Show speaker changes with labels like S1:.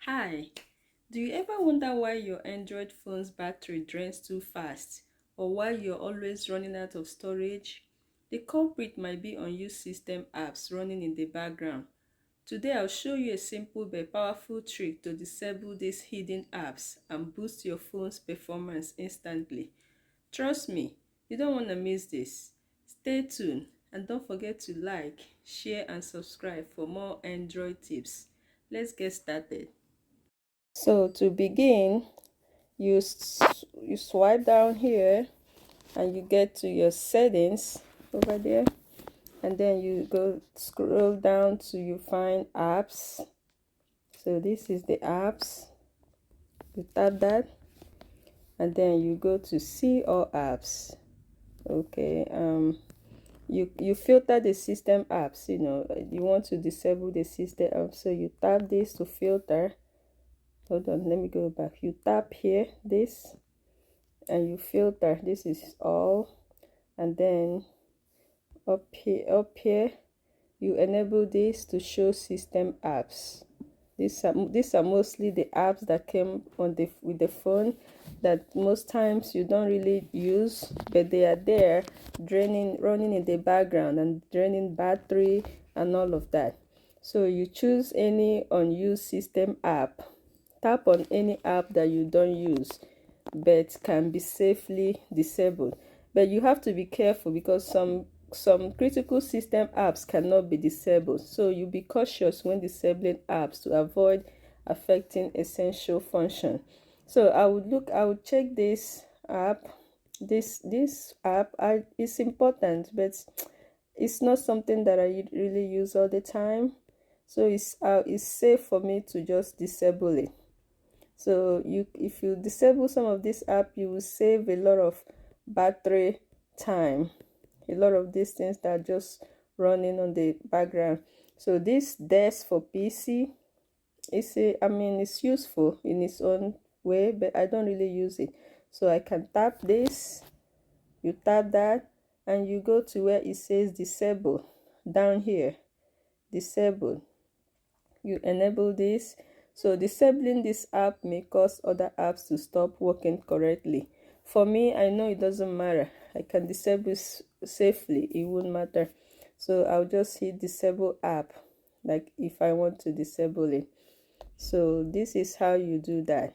S1: Hi, do you ever wonder why your Android phone's battery drains too fast or why you're always running out of storage? The culprit might be unused system apps running in the background. Today I'll show you a simple but powerful trick to disable these hidden apps and boost your phone's performance instantly. Trust me, you don't want to miss this. Stay tuned and don't forget to like, share and subscribe for more Android tips. Let's get started. So to begin, you swipe down here and you get to your settings over there, and then you go scroll down to you find apps. So this is the apps. You tap that and then you go to see all apps. Okay, you filter the system apps. You want to disable the system apps, so you tap this to filter. Hold on, let me go back. You tap here this and you filter. This is all, and then up here you enable this to show system apps. These are mostly the apps that came on the with the phone that most times you don't really use, but they are there running in the background and draining battery and all of that. So you choose any unused system app. Tap on any app that you don't use but can be safely disabled. But you have to be careful because some critical system apps cannot be disabled, so you be cautious when disabling apps to avoid affecting essential function. So I would check this app. This app is important, but it's not something that I really use all the time, so it's safe for me to just disable it. So if you disable some of this app, you will save a lot of battery time, a lot of these things that are just running on the background. So this desk for PC it's useful in its own way, but I don't really use it. So I can tap this, you tap that, and you go to where it says disable down here. Disable, you enable this. So disabling this app may cause other apps to stop working correctly. For me, I know it doesn't matter. I can disable safely, it won't matter. So I'll just hit disable app, like if I want to disable it. So this is how you do that.